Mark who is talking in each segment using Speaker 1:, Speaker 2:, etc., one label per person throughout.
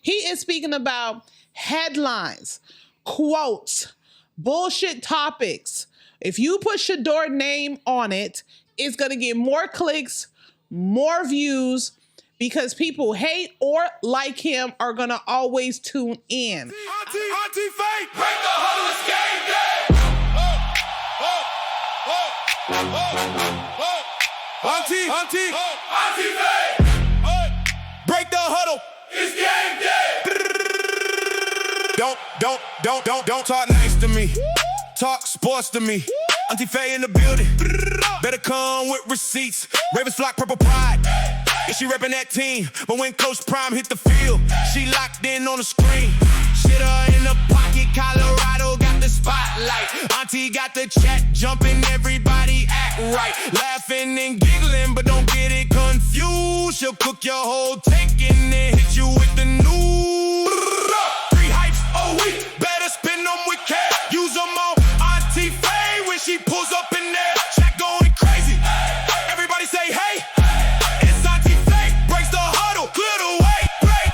Speaker 1: He is speaking about headlines, quotes, bullshit topics. If you put Shedeur's name on it, it's going to get more clicks, more views, because people hate or like him are going to always tune in.
Speaker 2: Auntie Faye, break the huddle, it's game day. Auntie Faye, break the huddle, it's game day. Don't talk nice to me. Talk sports to me. Auntie Faye in the building. Better come with receipts. Ravens flock, purple pride. Yeah, she reppin' that team. But when Coach Prime hit the field, she locked in on the screen. Shitter in the pocket, Colorado got the spotlight. Auntie got the chat jumping, everybody act right. Laughing and giggling, but don't get it confused. She'll cook your whole take and then hit you with the news. 3 hypes a week, better spin them with cash. Use them on Auntie Faye when she pulls up in there. Chat going crazy. Everybody say hey. It's Auntie Faye, breaks the huddle. Clear the way. Break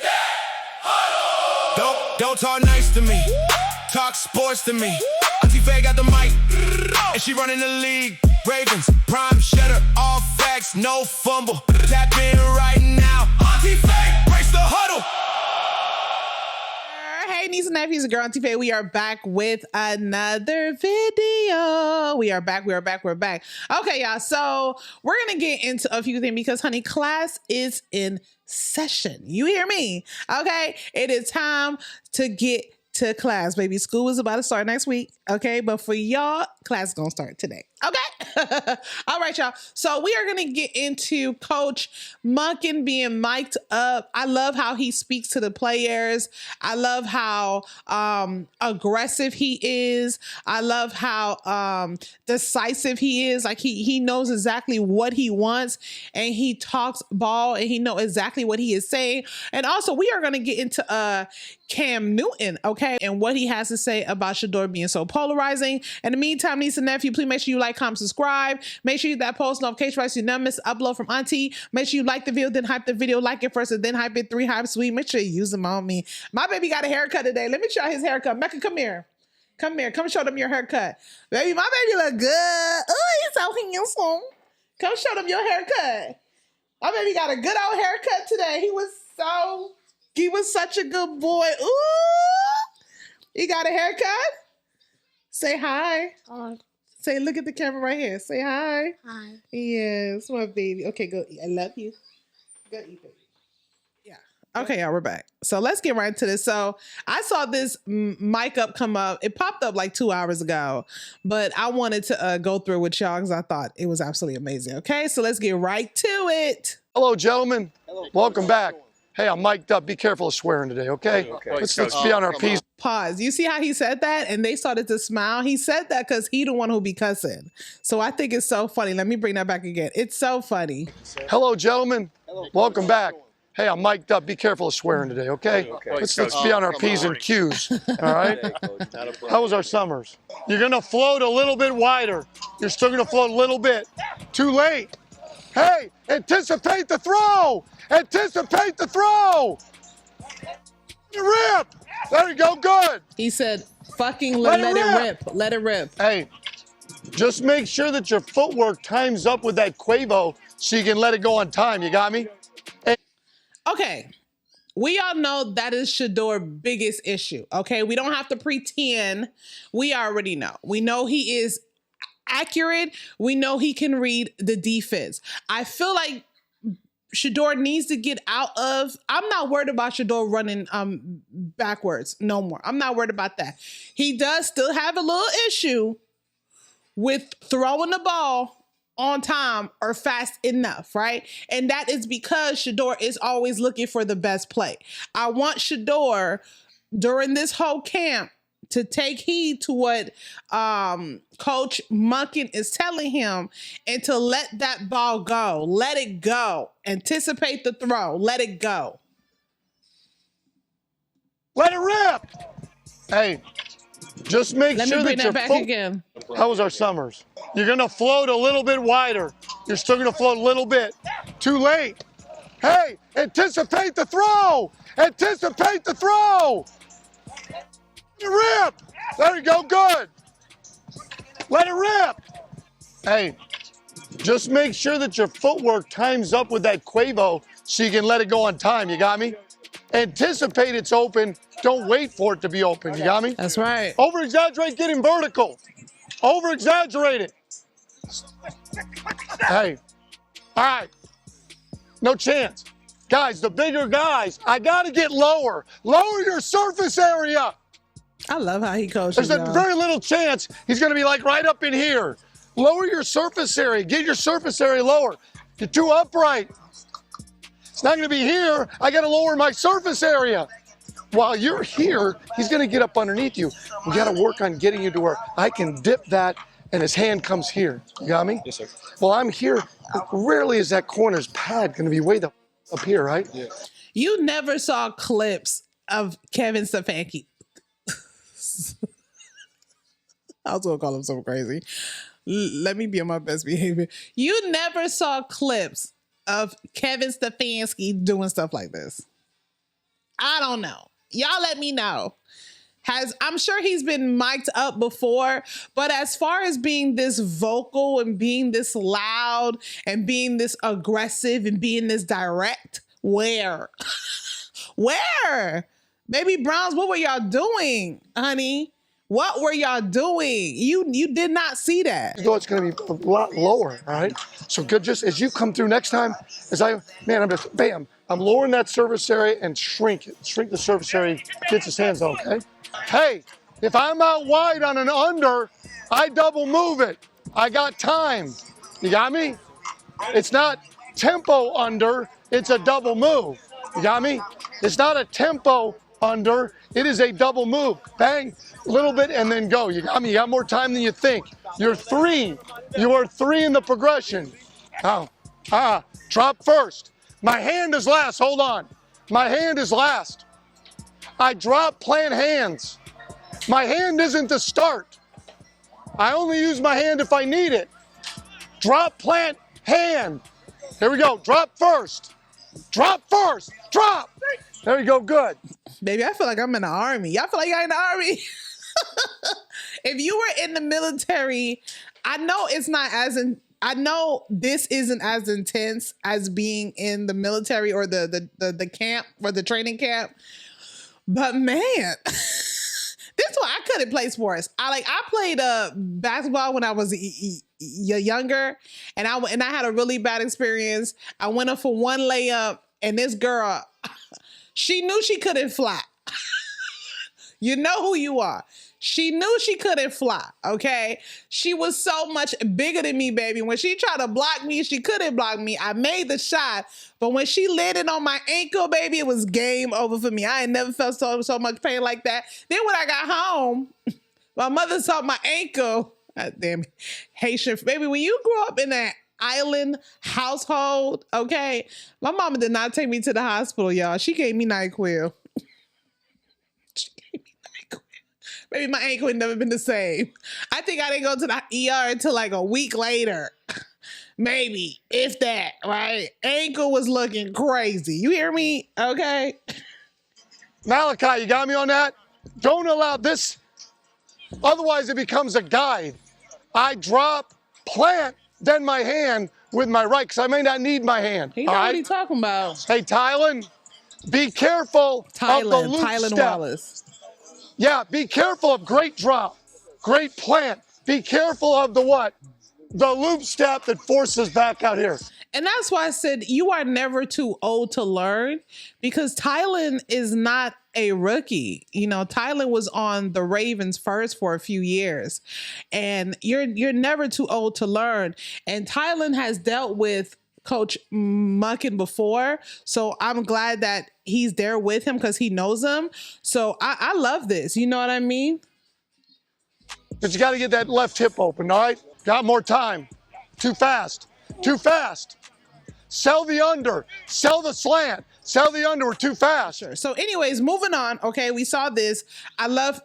Speaker 2: that huddle. Don't talk nice to me. Talk sports to me. Auntie Faye got the mic, and she running the league. Ravens, Prime, Shedeur, all facts, no fumble. Tap in right now. Auntie Faye breaks the huddle.
Speaker 1: Hey, nieces and nephews, girl Auntie Faye. We are back with another video. We are back. Okay, y'all. So we're gonna get into a few things because, honey, class is in session. You hear me? Okay, it is time to get to class, baby. School is about to start next week. Okay, but for y'all, class is gonna start today. Okay. All right, y'all. So we are going to get into Coach Monken being mic'd up. I love how he speaks to the players. I love how aggressive he is. I love how decisive he is. Like he knows exactly what he wants, and he talks ball, and he knows exactly what he is saying. And also, we are going to get into Cam Newton, okay, and what he has to say about Shedeur being so polarizing. In the meantime, niece and nephew, please make sure you like, comment, subscribe. Make sure you that post notification right so you never miss an upload from Auntie. Make sure you like the video, then hype the video, like it first, and then hype it 3 hypes sweet. Make sure you use them on me. My baby got a haircut today. Let me try his haircut. Mecca, come here. Come here. Come show them your haircut. Baby, my baby look good. Oh, he's so handsome. Come show them your haircut. My baby got a good old haircut today. He was such a good boy. Ooh. He got a haircut? Say hi. Say, look at the camera right here. Say hi.
Speaker 3: Hi.
Speaker 1: Yes, my baby. Okay, go eat. I love you. Go eat, baby. Yeah. Okay, y'all, we're back. So let's get right into this. So I saw this mic up come up. It popped up like 2 hours ago, but I wanted to go through it with y'all because I thought it was absolutely amazing. Okay, so let's get right to it.
Speaker 4: Hello, gentlemen. Welcome back. Hey, I'm mic'd up. Be careful of swearing today, okay? Let's be on our P's.
Speaker 1: Pause. You see how he said that? And they started to smile. He said that because he the one who be cussing. So I think it's so funny. Let me bring that back again. It's so funny.
Speaker 4: Hello, gentlemen. Welcome back. Hey, I'm mic'd up. Be careful of swearing today, okay? Let's be on our P's and Q's, all right? How was our summers? You're going to float a little bit wider. You're still going to float a little bit. Too late. Hey, anticipate the throw. Anticipate the throw. Rip. There you go. Good.
Speaker 1: He said, fucking let it rip. Let it rip.
Speaker 4: Hey, just make sure that your footwork times up with that Quavo so you can let it go on time. You got me?
Speaker 1: Okay. We all know that is Shedeur's biggest issue. Okay. We don't have to pretend. We already know. We know he is accurate. We know he can read the defense. I feel like Shedeur needs to get out of. I'm not worried about Shedeur running backwards no more. I'm not worried about that. He does still have a little issue with throwing the ball on time or fast enough, right? And that is because Shedeur is always looking for the best play. I want Shedeur during this whole camp to take heed to what Coach Monken is telling him and to let that ball go. Let it go. Anticipate the throw. Let it go.
Speaker 4: Let it rip. Hey, just make
Speaker 1: Let
Speaker 4: sure
Speaker 1: me bring
Speaker 4: that
Speaker 1: that
Speaker 4: your
Speaker 1: back again.
Speaker 4: How was our summers? You're going to float a little bit wider. You're still going to float a little bit. Too late. Hey, anticipate the throw. Anticipate the throw. Rip. There you go, good. Let it rip. Hey, just make sure that your footwork times up with that Quavo so you can let it go on time. You got me? Anticipate it's open. Don't wait for it to be open. You got me?
Speaker 1: That's right.
Speaker 4: Over-exaggerate getting vertical. Over-exaggerate it. Hey, all right. No chance. Guys, the bigger guys, I got to get lower. Lower your surface area.
Speaker 1: I love how he coaches.
Speaker 4: There's a very little chance he's going to be like right up in here. Lower your surface area. Get your surface area lower. You're too upright. It's not going to be here. I got to lower my surface area. While you're here, he's going to get up underneath you. We got to work on getting you to where I can dip that and his hand comes here. You got me?
Speaker 3: Yes, sir.
Speaker 4: Well, I'm here. Rarely is that corner's pad going to be way up here, right?
Speaker 3: Yeah.
Speaker 1: You never saw clips of Kevin Stefanski. I was going to call him so crazy. Let me be on my best behavior. You never saw clips of Kevin Stefanski doing stuff like this. I don't know. Y'all let me know. I'm sure he's been mic'd up before, but as far as being this vocal and being this loud and being this aggressive and being this direct, where? Where? Baby Browns, what were y'all doing, honey? What were y'all doing? You did not see that.
Speaker 4: Though it's going to be a lot lower, all right? So good, just as you come through next time, I'm just, bam, I'm lowering that surface area and shrink it. Shrink the surface area, gets his hands on, okay? Hey, if I'm out wide on an under, I double move it. I got time. You got me? It's not tempo under, it's a double move. You got me? It's not a tempo under, it is a double move. Bang, a little bit and then go. You got me? You got more time than you think. You're three. You are three in the progression. Drop first. My hand is last. Hold on. My hand is last. I drop, plant hands. My hand isn't the start. I only use my hand if I need it. Drop, plant, hand. Here we go. Drop first. Drop first. Drop. There you go. Good.
Speaker 1: Baby, I feel like I'm in the army. Y'all feel like y'all in the army? If you were in the military, I know it's not I know this isn't as intense as being in the military or the camp or the training camp. But man, this is why I couldn't play sports. I played basketball when I was younger, and I had a really bad experience. I went up for one layup, and this girl, she knew she couldn't fly. You know who you are. She knew she couldn't fly, okay? She was so much bigger than me, baby. When she tried to block me, she couldn't block me. I made the shot, but when she landed on my ankle, baby, it was game over for me. I ain't never felt so much pain like that. Then when I got home, my mother saw my ankle. God damn it. Haitian, baby, when you grew up in that island household, okay? My mama did not take me to the hospital, y'all. She gave me NyQuil. Maybe my ankle had never been the same. I think I didn't go to the ER until like a week later. Maybe, if that, right? Ankle was looking crazy. You hear me? Okay.
Speaker 4: Malachi, you got me on that? Don't allow this. Otherwise, it becomes a guide. I drop, plant, then my hand with my right, because I may not need my hand.
Speaker 1: He know what he's talking about.
Speaker 4: Hey, Tylen, be careful of the loop
Speaker 1: Tylen
Speaker 4: step.
Speaker 1: Wallace.
Speaker 4: Yeah, be careful of great drop, great plant. Be careful of the what? The loop step that forces back out here.
Speaker 1: And that's why I said you are never too old to learn, because Tylen is not a rookie. You know, Tylen was on the Ravens first for a few years, and you're never too old to learn. And Tylen has dealt with Coach Monken before, so I'm glad that he's there with him because he knows him. So I love this. You know what I mean?
Speaker 4: But you got to get that left hip open, all right? Got more time. Too fast. Too fast. Sell the under. Sell the slant. Sell the under. We're too fast.
Speaker 1: Sure. So anyways, moving on. Okay, we saw this.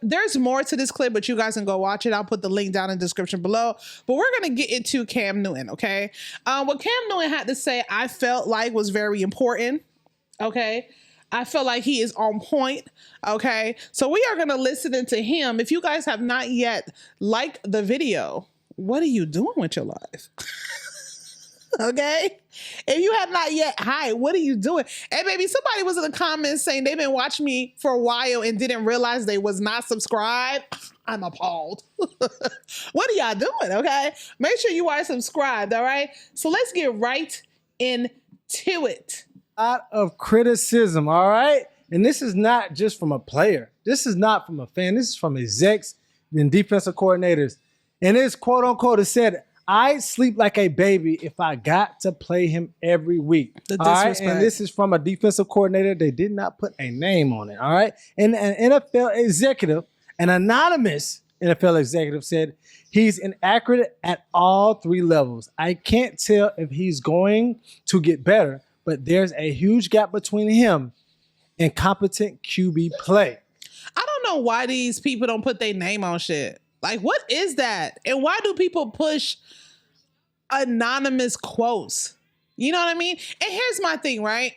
Speaker 1: There's more to this clip, but you guys can go watch it. I'll put the link down in the description below. But we're going to get into Cam Newton, okay? What Cam Newton had to say, I felt like was very important, okay? I feel like he is on point, okay? So we are going to listen into him. If you guys have not yet liked the video, what are you doing with your life? Okay? If you have not yet, hi, what are you doing? Hey, baby, somebody was in the comments saying they've been watching me for a while and didn't realize they was not subscribed. I'm appalled. What are y'all doing, okay? Make sure you are subscribed, all right? So let's get right into it.
Speaker 3: A lot of criticism, all right? And this is not just from a player. This is not from a fan. This is from execs and defensive coordinators. And it's quote unquote, it said, I sleep like a baby if I got to play him every week.
Speaker 1: The
Speaker 3: all right?
Speaker 1: disrespect.
Speaker 3: And this is from a defensive coordinator. They did not put a name on it, all right? And an NFL executive, an anonymous NFL executive said, he's inaccurate at all three levels. I can't tell if he's going to get better, but there's a huge gap between him and competent QB play.
Speaker 1: I don't know why these people don't put their name on shit. Like, what is that? And why do people push anonymous quotes? You know what I mean? And here's my thing, right?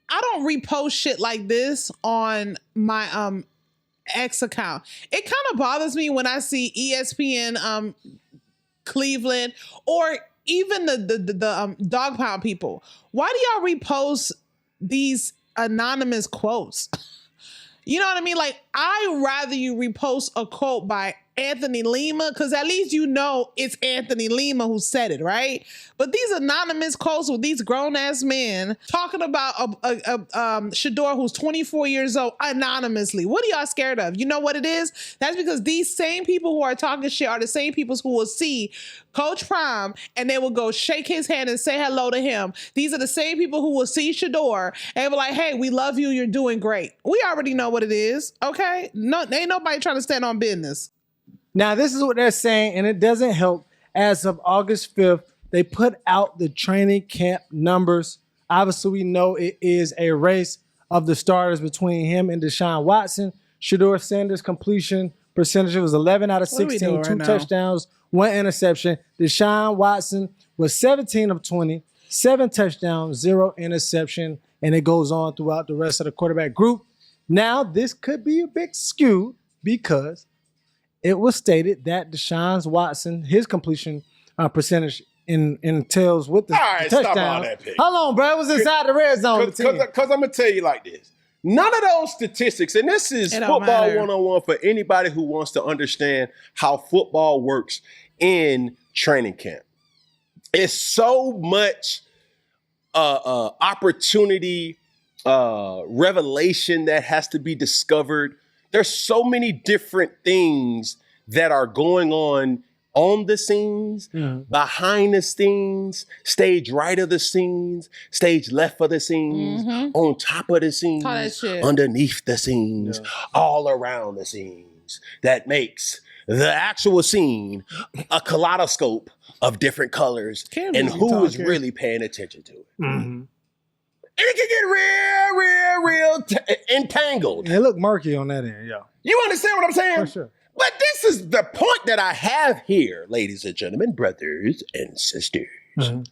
Speaker 1: I don't repost shit like this on my X account. It kind of bothers me when I see ESPN Cleveland or even the dog pound people. Why do y'all repost these anonymous quotes? You know what I mean? Like, I'd rather you repost a quote by Anthony Lima, because at least you know it's Anthony Lima who said it, right? But these anonymous quotes with these grown-ass men talking about Shedeur, who's 24 years old, anonymously. What are y'all scared of? You know what it is? That's because these same people who are talking shit are the same people who will see Coach Prime and they will go shake his hand and say hello to him. These are the same people who will see Shedeur and be like, hey, we love you, you're doing great. We already know what it is, okay? No, ain't nobody trying to stand on business.
Speaker 3: Now, this is what they're saying, and it doesn't help. As of August 5th, they put out the training camp numbers. Obviously, we know it is a race of the starters between him and Deshaun Watson. Shedeur Sanders' completion percentage was 11 out of 16, two touchdowns, one interception. Deshaun Watson was 17 of 20, 7 touchdowns, 0 interception, and it goes on throughout the rest of the quarterback group. Now, this could be a bit skewed because it was stated that Deshaun Watson, his completion percentage entails with the,
Speaker 5: all right,
Speaker 3: the touchdown.
Speaker 5: stop all that pick.
Speaker 3: Hold on, bro. It was inside the red zone.
Speaker 5: Because I'm going to tell you like this. None of those statistics, and this is football 101 for anybody who wants to understand how football works in training camp. It's so much opportunity, revelation that has to be discovered. There's so many different things that are going on the scenes, behind the scenes, stage right of the scenes, stage left of the scenes, on top of the scenes, underneath the scenes, all around the scenes. That makes the actual scene a kaleidoscope of different colors and who is really paying attention to it. And it can get real entangled.
Speaker 3: It looked murky on that end, yo.
Speaker 5: You understand what I'm saying?
Speaker 3: For sure.
Speaker 5: But this is the point that I have here, ladies and gentlemen, brothers and sisters. There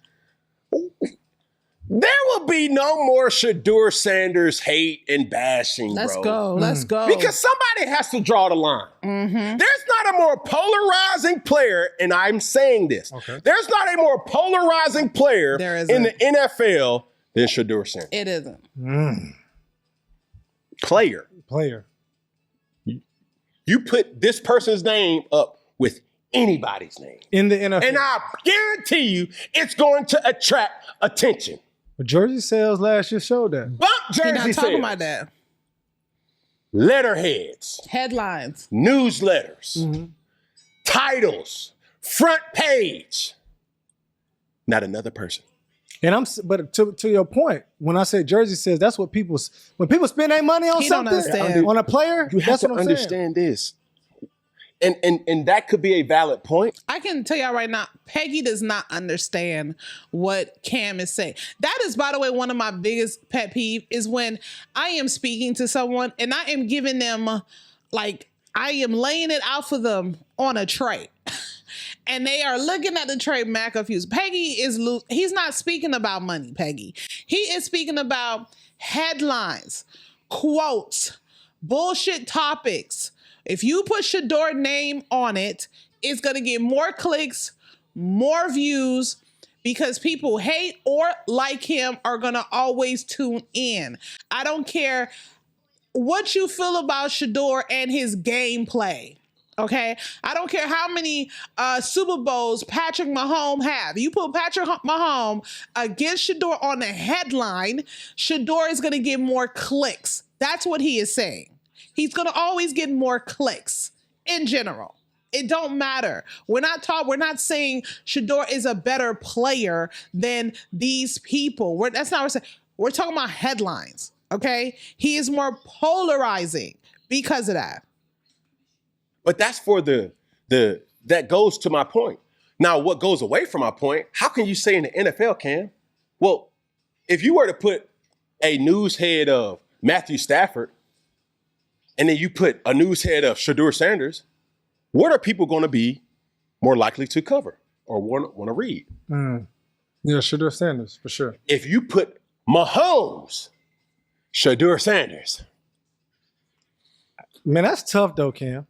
Speaker 5: will be no more Shedeur Sanders hate and bashing,
Speaker 1: Let's
Speaker 5: bro.
Speaker 1: go. Let's go.
Speaker 5: Because somebody has to draw the line. There's not a more polarizing player, and I'm saying this. There's not a more polarizing player in the NFL than Shedeur Sanders.
Speaker 1: It isn't.
Speaker 5: Player. You put this person's name up with anybody's name
Speaker 3: in the NFL.
Speaker 5: And I guarantee you it's going to attract attention.
Speaker 3: But jersey sales last year showed that.
Speaker 5: Bump jersey
Speaker 1: You're not
Speaker 5: sales.
Speaker 1: talking about that.
Speaker 5: Letterheads.
Speaker 1: Headlines.
Speaker 5: Newsletters. Titles. Front page. Not another person.
Speaker 3: And but to your point, when I say jersey sales, that's what when people spend their money on something, on a player,
Speaker 5: you have
Speaker 3: that's
Speaker 5: to
Speaker 3: what I'm
Speaker 5: understand
Speaker 3: saying.
Speaker 5: this. And that could be a valid point.
Speaker 1: I can tell y'all right now, Peggy does not understand what Cam is saying. That is, by the way, one of my biggest pet peeve is when I am speaking to someone and I am giving them, like, I am laying it out for them on a tray. And they are looking at the tray mad confused. Peggy he's not speaking about money, Peggy. He is speaking about headlines, quotes, bullshit topics. If you put Shedeur's name on it, it's going to get more clicks, more views, because people hate or like him are going to always tune in. I don't care what you feel about Shedeur and his gameplay. Okay, I don't care how many Super Bowls Patrick Mahomes have. You put Patrick Mahomes against Shedeur on the headline, Shedeur is going to get more clicks. That's what he is saying. He's going to always get more clicks in general. It don't matter. We're not saying Shedeur is a better player than these people. That's not what we're saying. We're talking about headlines. Okay, he is more polarizing because of that.
Speaker 5: But that's for that goes to my point. Now, what goes away from my point, how can you say in the NFL, Cam? Well, if you were to put a news head of Matthew Stafford and then you put a news head of Shedeur Sanders, what are people going to be more likely to cover or want to read?
Speaker 3: Yeah, Shedeur Sanders, for sure.
Speaker 5: If you put Mahomes, Shedeur Sanders.
Speaker 3: Man, that's tough though, Cam.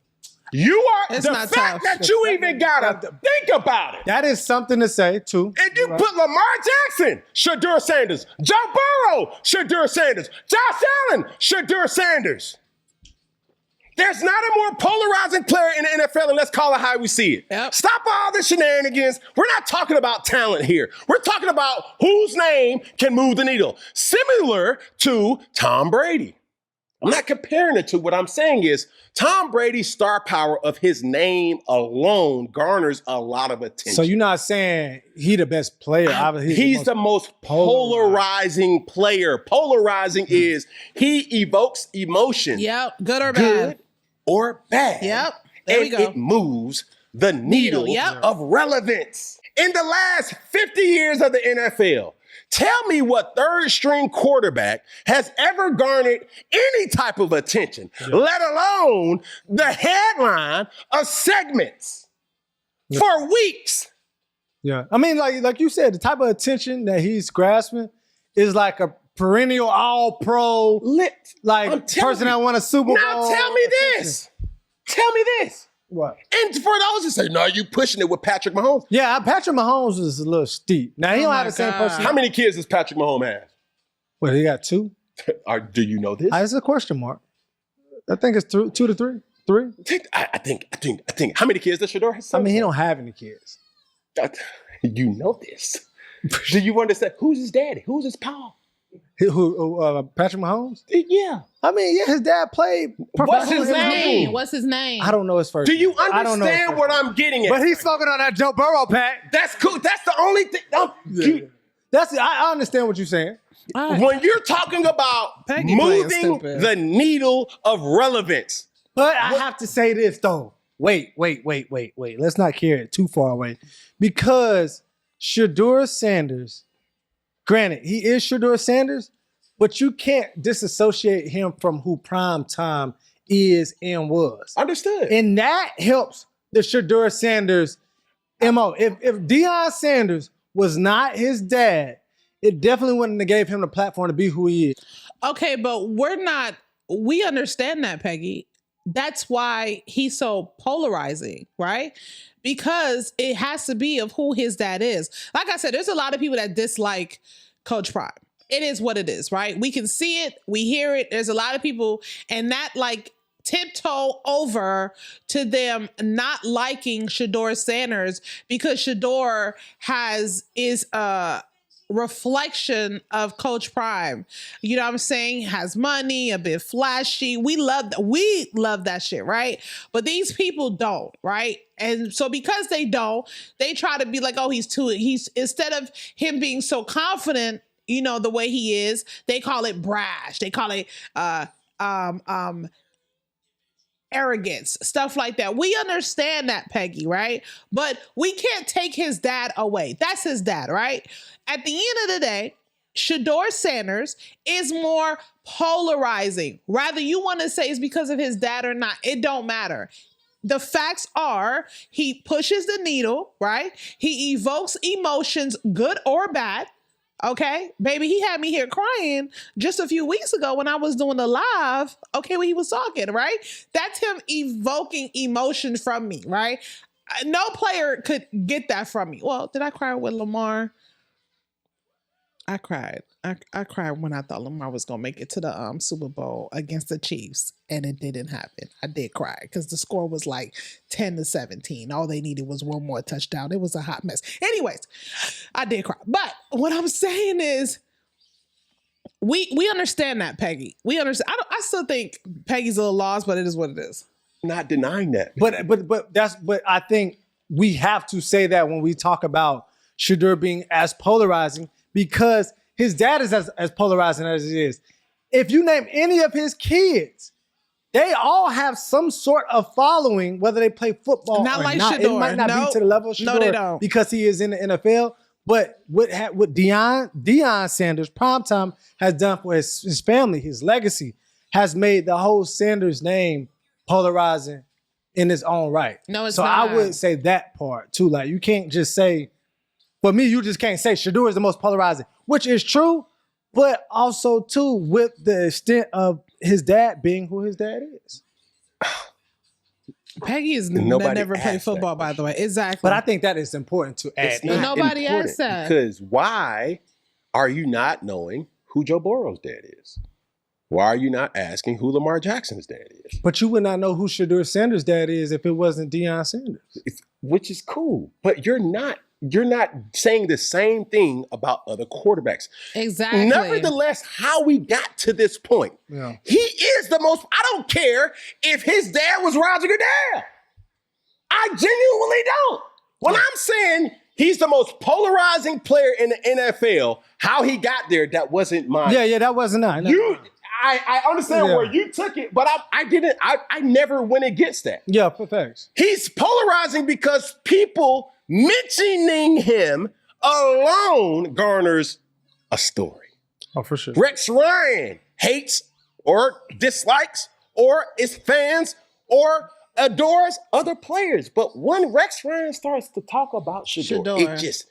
Speaker 5: You are
Speaker 1: It's
Speaker 5: the
Speaker 1: not
Speaker 5: fact
Speaker 1: tough.
Speaker 5: that you even gotta think about it.
Speaker 3: That is something to say, too.
Speaker 5: And you put Lamar Jackson, Shedeur Sanders, Joe Burrow, Shedeur Sanders, Josh Allen, Shedeur Sanders. There's not a more polarizing player in the NFL, and let's call it how we see it.
Speaker 1: Yep.
Speaker 5: Stop all the shenanigans. We're not talking about talent here. We're talking about whose name can move the needle. Similar to Tom Brady. I'm not comparing it to what I'm saying is Tom Brady's star power of his name alone garners a lot of attention.
Speaker 3: So you're not saying he the best player.
Speaker 5: He's the most polarizing player. Polarizing is he evokes emotion.
Speaker 1: Yep, good or bad.
Speaker 5: Good or bad.
Speaker 1: Yep, there we go.
Speaker 5: It moves the needle
Speaker 1: Yep.
Speaker 5: of relevance. In the last 50 years of the NFL, tell me what third string quarterback has ever garnered any type of attention, let alone the headline of segments for weeks.
Speaker 3: Yeah. I mean, like you said, the type of attention that he's grasping is like a perennial all-pro, person that won a Super Bowl.
Speaker 5: Now tell me this. Tell me this.
Speaker 3: What?
Speaker 5: And for those who say, no, you pushing it with Patrick Mahomes.
Speaker 3: Yeah, Patrick Mahomes is a little steep. Now, he don't have the same
Speaker 1: God.
Speaker 3: person.
Speaker 5: How many kids does Patrick Mahomes have?
Speaker 3: Well, he got 2.
Speaker 5: Do you know this?
Speaker 3: It's a question mark. I think it's 2 to 3. 3?
Speaker 5: I think. How many kids does Shedeur have?
Speaker 3: I mean, he don't have any kids.
Speaker 5: You know this. Do you understand? Who's his daddy? Who's his pa?
Speaker 3: Patrick Mahomes?
Speaker 5: Yeah.
Speaker 3: I mean, yeah, his dad played.
Speaker 5: What's his
Speaker 3: professional.
Speaker 5: name?
Speaker 1: What's his name?
Speaker 3: I don't know his first
Speaker 5: Do
Speaker 3: name.
Speaker 5: you
Speaker 3: I don't know his
Speaker 5: understand
Speaker 3: first
Speaker 5: what
Speaker 3: name.
Speaker 5: I'm getting at?
Speaker 3: But he's smoking on that Joe Burrow pack.
Speaker 5: That's cool. That's the only thing.
Speaker 3: I understand what you're saying.
Speaker 5: When you're talking about
Speaker 1: Peggy playing
Speaker 5: moving
Speaker 1: stupid.
Speaker 5: the needle of relevance.
Speaker 3: But I have to say this though. Wait. Let's not carry it too far away. Because Shedeur Sanders, granted, he is Shedeur Sanders, but you can't disassociate him from who Prime Time is and was.
Speaker 5: Understood.
Speaker 3: And that helps the Shedeur Sanders MO. If Deion Sanders was not his dad, it definitely wouldn't have gave him the platform to be who he is.
Speaker 1: Okay, but we understand that, Peggy. That's why he's so polarizing, right? Because it has to be of who his dad is. Like I said, there's a lot of people that dislike Coach Prime. It is what it is, right? We can see it, we hear it. There's a lot of people, and that tiptoe over to them not liking Shedeur Sanders because Shedeur is a reflection of Coach Prime. You know what I'm saying? Has money, a bit flashy. We love that shit, right? But these people don't, right? And so because they don't, they try to be like, oh, he's instead of him being so confident, you know, the way he is, they call it brash. They call it arrogance, stuff like that. We understand that, Peggy, right? But we can't take his dad away. That's his dad, right? At the end of the day, Shedeur Sanders is more polarizing. Rather you want to say it's because of his dad or not, it don't matter. The facts are he pushes the needle, right? He evokes emotions, good or bad. Okay, baby, he had me here crying just a few weeks ago when I was doing the live. Okay, when he was talking, right? That's him evoking emotion from me, right? No player could get that from me. Well, did I cry with Lamar? I cried. I cried when I thought Lamar was gonna make it to the Super Bowl against the Chiefs, and it didn't happen. I did cry because the score was like 10-17. All they needed was one more touchdown. It was a hot mess. Anyways, I did cry. But what I'm saying is, we understand that, Peggy. We understand. I still think Peggy's a little lost, but it is what it is.
Speaker 5: Not denying that.
Speaker 3: But I think we have to say that when we talk about Shedeur being as polarizing, because his dad is as polarizing as he is. If you name any of his kids, they all have some sort of following, whether they play football
Speaker 1: not
Speaker 3: or
Speaker 1: like
Speaker 3: not.
Speaker 1: Shedeur.
Speaker 3: It might not be to the level of Shedeur
Speaker 1: No, they don't.
Speaker 3: because he is in the NFL. But what Deion Sanders, primetime, has done for his family, his legacy, has made the whole Sanders name polarizing in its own right.
Speaker 1: No, it's
Speaker 3: so
Speaker 1: not.
Speaker 3: I would say that part too. Like, you can't just say, for me, you just can't say Shedeur is the most polarizing, which is true, but also too with the extent of his dad being who his dad is.
Speaker 1: Peggy has
Speaker 5: Nobody
Speaker 1: never played
Speaker 5: asked
Speaker 1: football,
Speaker 5: that
Speaker 1: by the way. Exactly.
Speaker 3: But I think that is important to add.
Speaker 5: It's not
Speaker 1: Nobody
Speaker 5: important
Speaker 1: asked that.
Speaker 5: because why are you not knowing who Joe Burrow's dad is? Why are you not asking who Lamar Jackson's dad is?
Speaker 3: But you would not know who Shedeur Sanders' dad is if it wasn't Deion Sanders.
Speaker 5: Which is cool, but you're not saying the same thing about other quarterbacks.
Speaker 1: exactly.
Speaker 5: Nevertheless, how we got to this point,
Speaker 3: Yeah.
Speaker 5: he is the most. I don't care if his dad was Roger Goodell. I genuinely don't. When I'm saying he's the most polarizing player in the NFL, how he got there, that wasn't mine.
Speaker 3: Yeah, that wasn't that.
Speaker 5: I understand where you took it, but I didn't. I never went against that.
Speaker 3: Yeah, for facts.
Speaker 5: He's polarizing because people mentioning him alone garners a story.
Speaker 3: Oh, for sure.
Speaker 5: Rex Ryan hates or dislikes or is fans or adores other players. But when Rex Ryan starts to talk about Shedeur, it just,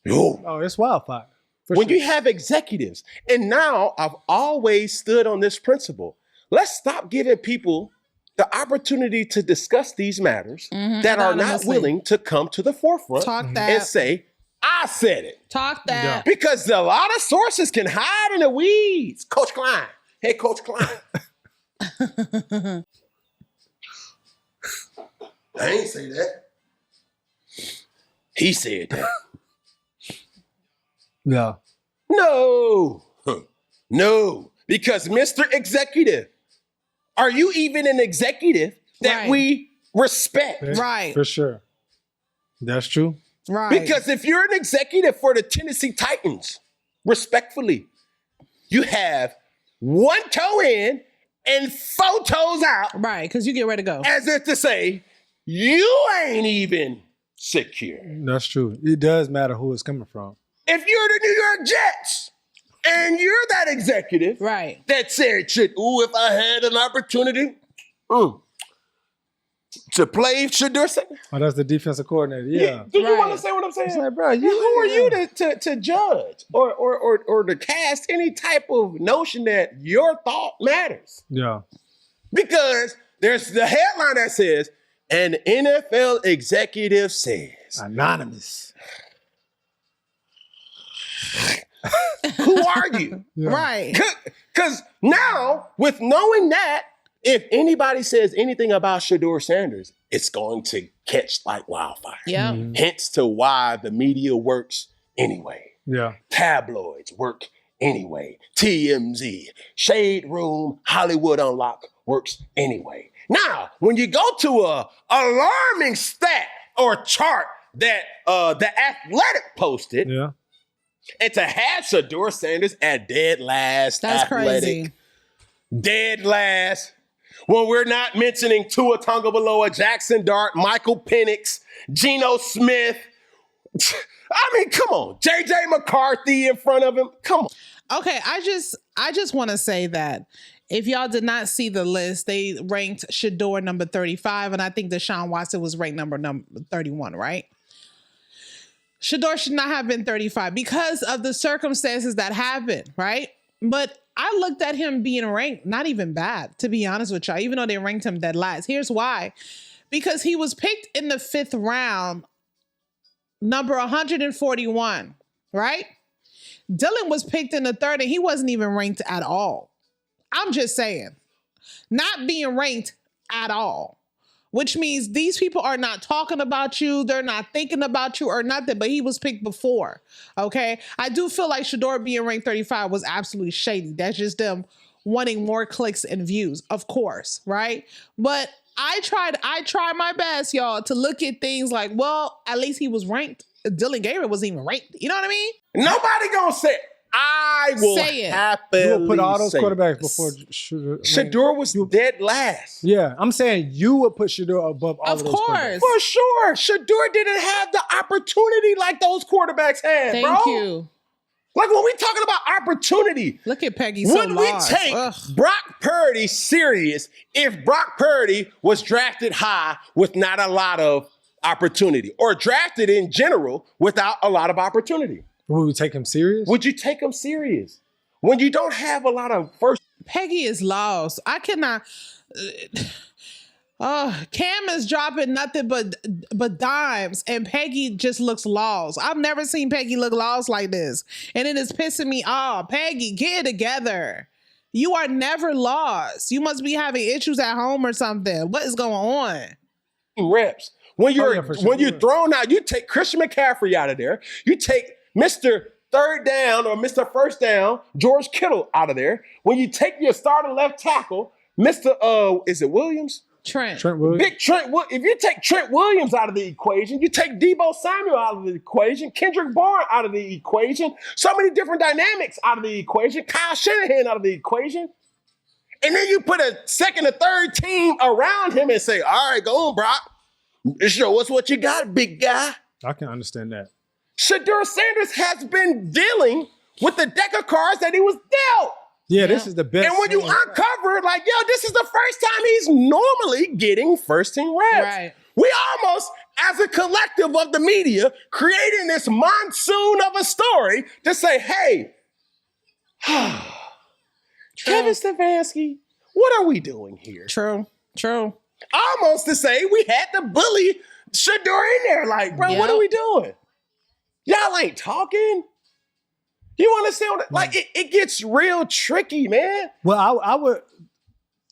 Speaker 3: Oh, it's wildfire.
Speaker 5: when you have executives, and now I've always stood on this principle. Let's stop giving people the opportunity to discuss these matters that are not
Speaker 1: anonymously.
Speaker 5: willing to come to the forefront
Speaker 1: Talk that.
Speaker 5: and say, I said it.
Speaker 1: Talk that.
Speaker 5: Because a lot of sources can hide in the weeds. Coach Klein. Hey, Coach Klein. I ain't say that. He said that.
Speaker 3: Yeah.
Speaker 5: No. No. Because Mr. Executive, are you even an executive that
Speaker 1: Right.
Speaker 5: we respect?
Speaker 1: Right.
Speaker 3: For sure. That's true.
Speaker 1: Right.
Speaker 5: Because if you're an executive for the Tennessee Titans, respectfully, you have one toe in and 4 toes out,
Speaker 1: right, because you get ready to go.
Speaker 5: as if to say, you ain't even secure.
Speaker 3: That's true. It does matter who it's coming from.
Speaker 5: If you're the New York Jets and you're that executive
Speaker 1: Right.
Speaker 5: that said, shit, ooh, if I had an opportunity to play Shedeur Sanders.
Speaker 3: Oh, that's the defensive coordinator. Yeah.
Speaker 5: Do you
Speaker 1: Right.
Speaker 5: want to say what I'm saying?
Speaker 3: It's like, bro,
Speaker 5: Who are you to judge or to cast any type of notion that your thought matters?
Speaker 3: Yeah.
Speaker 5: Because there's the headline that says, an NFL executive says.
Speaker 3: Anonymous.
Speaker 5: Who are you?
Speaker 3: Yeah.
Speaker 1: Right.
Speaker 5: Because now, with knowing that, if anybody says anything about Shedeur Sanders, it's going to catch like wildfire.
Speaker 1: Yeah.
Speaker 5: Hence to why the media works anyway.
Speaker 3: Yeah.
Speaker 5: Tabloids work anyway. TMZ, Shade Room, Hollywood Unlocked works anyway. Now, when you go to a alarming stat or chart that the Athletic posted,
Speaker 3: Yeah.
Speaker 5: and to have Shedeur Sanders at dead last,
Speaker 1: That's
Speaker 5: Athletic,
Speaker 1: crazy.
Speaker 5: dead last. When we're not mentioning Tua Tagovailoa, Jackson Dart, Michael Penix, Geno Smith. I mean, come on. J.J. McCarthy in front of him. Come on.
Speaker 1: Okay, I just want to say that if y'all did not see the list, they ranked Shedeur number 35, and I think Deshaun Watson was ranked number 31, right? Shedeur should not have been 35 because of the circumstances that happened, right? But I looked at him being ranked not even bad, to be honest with y'all, even though they ranked him dead last. Here's why. Because he was picked in the 5th round, number 141, right? Dylan was picked in the 3rd, and he wasn't even ranked at all. I'm just saying, not being ranked at all, which means these people are not talking about you. They're not thinking about you or nothing, but he was picked before. Okay. I do feel like Shedeur being ranked 35 was absolutely shady. That's just them wanting more clicks and views, of course. Right. But I tried my best, y'all, to look at things like, well, at least he was ranked. Dylan Gabriel wasn't even ranked. You know what I mean?
Speaker 5: Nobody gonna say it. I will
Speaker 1: Say it.
Speaker 5: happily
Speaker 3: You would put all those
Speaker 5: say
Speaker 3: quarterbacks before Shedeur.
Speaker 5: Shedeur was dead last.
Speaker 3: Yeah, I'm saying you would put Shedeur above all of those
Speaker 1: course.
Speaker 3: quarterbacks.
Speaker 5: For sure. Shedeur didn't have the opportunity like those quarterbacks had,
Speaker 1: Thank
Speaker 5: bro.
Speaker 1: you.
Speaker 5: Like when we talking about opportunity,
Speaker 1: Look at Peggy so
Speaker 5: would we
Speaker 1: lost.
Speaker 5: take
Speaker 1: Ugh.
Speaker 5: Brock Purdy serious if Brock Purdy was drafted high with not a lot of opportunity, or drafted in general without a lot of opportunity?
Speaker 3: Would we take him serious?
Speaker 5: Would you take him serious when you don't have a lot of first?
Speaker 1: Peggy is lost. I cannot. Cam is dropping nothing but dimes, and Peggy just looks lost. I've never seen Peggy look lost like this, and it is pissing me off. Peggy, get it together. You are never lost. You must be having issues at home or something. What is going on?
Speaker 5: Reps. When you're
Speaker 3: for sure.
Speaker 5: when you're thrown out, you take Christian McCaffrey out of there. You take Mr. Third Down or Mr. First Down, George Kittle out of there. When you take your starting left tackle, Mr. Is it Williams?
Speaker 1: Trent.
Speaker 3: Williams.
Speaker 5: Big Trent. If you take Trent Williams out of the equation, you take Deebo Samuel out of the equation, Kendrick Bourne out of the equation, so many different dynamics out of the equation, Kyle Shanahan out of the equation. And then you put a second or third team around him and say, all right, go on, Brock. Show us what you got, big guy.
Speaker 3: I can understand that.
Speaker 5: Shedeur Sanders has been dealing with the deck of cards that he was dealt.
Speaker 3: Yeah, this is the best.
Speaker 5: And when you uncover, like, yo, this is the first time he's normally getting first team reps.
Speaker 1: Right.
Speaker 5: We almost, as a collective of the media, creating this monsoon of a story to say, hey, Kevin Stefanski, what are we doing here?
Speaker 1: True.
Speaker 5: Almost to say we had to bully Shedeur in there. Like, bro, what are we doing? Y'all ain't talking. You understand? Like, it gets real tricky, man.
Speaker 3: Well, I would,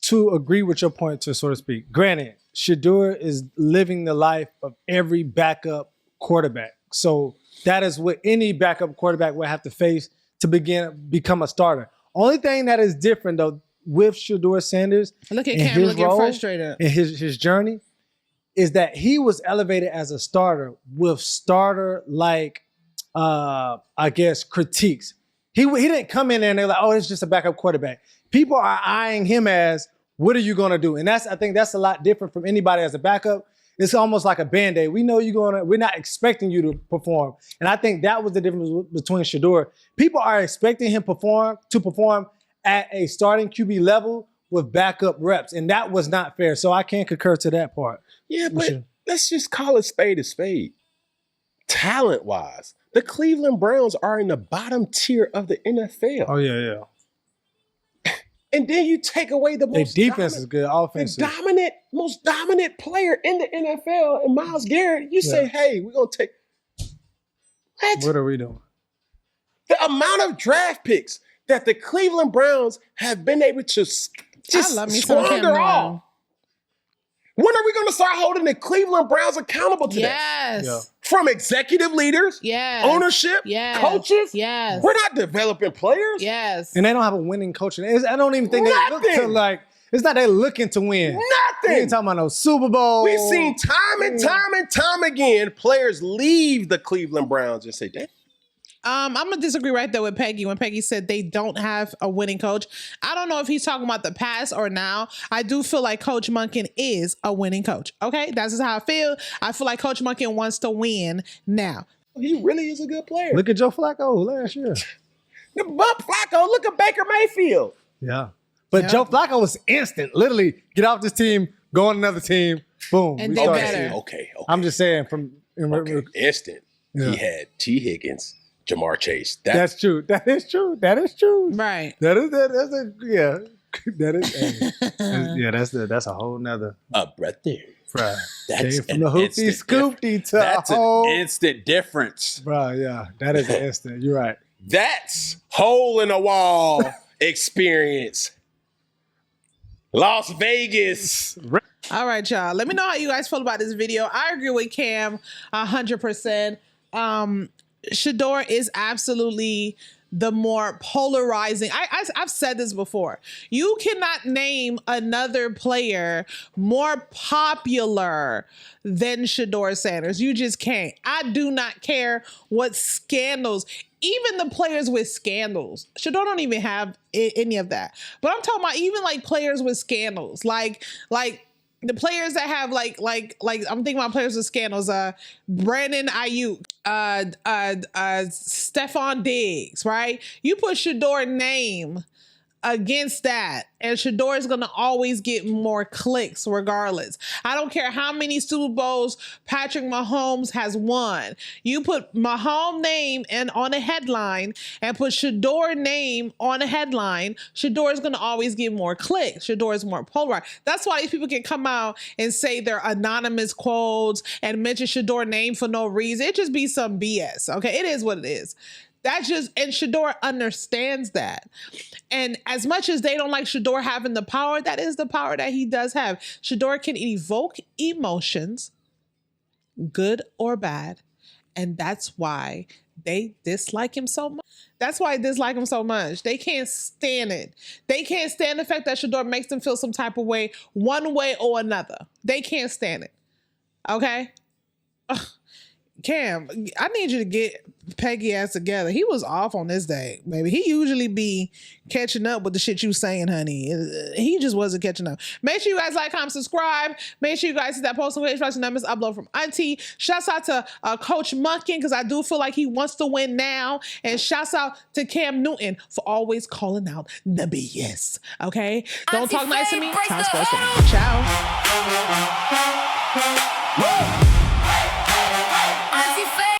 Speaker 3: to agree with your point, to so to speak. Granted, Shedeur is living the life of every backup quarterback. So that is what any backup quarterback would have to face to become a starter. Only thing that is different, though, with Shedeur Sanders,
Speaker 1: Look at Cam looking frustrated.
Speaker 3: in his journey, is that he was elevated as a starter with starter-like, I guess, critiques. He didn't come in there and they're like, oh, it's just a backup quarterback. People are eyeing him as, what are you going to do? And I think that's a lot different from anybody as a backup. It's almost like a Band-Aid. We know we're not expecting you to perform. And I think that was the difference between Shedeur. People are expecting him to perform at a starting QB level with backup reps. And that was not fair. So I can't concur to that part.
Speaker 5: Yeah, but let's just call it spade a spade. Talent-wise, the Cleveland Browns are in the bottom tier of the NFL.
Speaker 3: Oh, yeah.
Speaker 5: And then you take away the most
Speaker 3: defense is good, offense.
Speaker 5: The most dominant player in the NFL, and Myles Garrett. You say, hey, we're going to take.
Speaker 3: What are we doing?
Speaker 5: The amount of draft picks that the Cleveland Browns have been able to just squander off. When are we going to start holding the Cleveland Browns accountable to that?
Speaker 1: Yes.
Speaker 3: Yeah.
Speaker 5: From executive leaders, ownership, coaches.
Speaker 1: Yes.
Speaker 5: We're not developing players.
Speaker 1: Yes.
Speaker 3: And they don't have a winning coach. I don't even think they look to like, it's not they looking to win.
Speaker 5: Nothing.
Speaker 3: We ain't talking about no Super Bowl.
Speaker 5: We've seen time and time and time again players leave the Cleveland Browns and say, damn,
Speaker 1: I'm gonna disagree right there with Peggy when Peggy said they don't have a winning coach. I don't know if he's talking about the past or now. I do feel like Coach Monken is a winning coach. Okay, that's just how I feel. I feel like Coach Monken wants to win now.
Speaker 5: He really is a good player.
Speaker 3: Look at Joe Flacco last year.
Speaker 5: But Flacco, look at Baker Mayfield.
Speaker 3: Yeah. But Joe Flacco was instant. Literally, get off this team, go on another team, boom.
Speaker 1: And
Speaker 3: we
Speaker 1: they
Speaker 3: started
Speaker 1: better.
Speaker 3: seeing.
Speaker 5: Okay.
Speaker 3: I'm just saying
Speaker 5: Instant.
Speaker 3: Yeah.
Speaker 5: He had T. Higgins, Jamar Chase.
Speaker 3: That's true. That is true. That is true.
Speaker 1: Right.
Speaker 3: That's a whole nother
Speaker 5: right there.
Speaker 3: fry.
Speaker 5: That's
Speaker 3: Came from the hoopty scoopty to
Speaker 6: That's
Speaker 3: a whole
Speaker 6: an instant difference.
Speaker 3: bro. Yeah, that is an instant. You're right.
Speaker 5: That's hole in the wall experience. Las Vegas.
Speaker 1: All right, y'all. Let me know how you guys feel about this video. I agree with Cam 100%. Shedeur is absolutely the more polarizing. I've said this before. You cannot name another player more popular than Shedeur Sanders. You just can't. I do not care what scandals, even the players with scandals. Shedeur don't even have any of that. But I'm talking about even like players with scandals, like the players that have like I'm thinking about players with scandals. Brandon Ayuk, Stephon Diggs, right? You put Shedeur name against that, and Shedeur is gonna always get more clicks regardless. I don't care how many Super Bowls Patrick Mahomes has won. You put Mahomes name and on a headline and put Shedeur name on a headline, Shedeur is gonna always get more clicks. Shedeur is more polarized. That's why these people can come out and say their anonymous quotes and mention Shedeur name for no reason. It just be some BS. Okay, it is what it is. That's just, and Shedeur understands that. And as much as they don't like Shedeur having the power, that is the power that he does have. Shedeur can evoke emotions, good or bad. And that's why they dislike him so much. That's why they dislike him so much. They can't stand it. They can't stand the fact that Shedeur makes them feel some type of way, one way or another. They can't stand it. Okay? Ugh. Cam, I need you to get Peggy ass together. He was off on this day, baby. He usually be catching up with the shit you saying, honey. He just wasn't catching up. Make sure you guys like, comment, subscribe. Make sure you guys hit that post notification numbers upload from Auntie. Shouts out to Coach Monken, because I do feel like he wants to win now. And shouts out to Cam Newton for always calling out the BS. Okay? Don't
Speaker 7: Auntie
Speaker 2: talk nice to
Speaker 7: Faye
Speaker 2: me.
Speaker 7: breaks
Speaker 2: Time
Speaker 7: the
Speaker 2: sports.
Speaker 7: huddle.
Speaker 2: Ciao.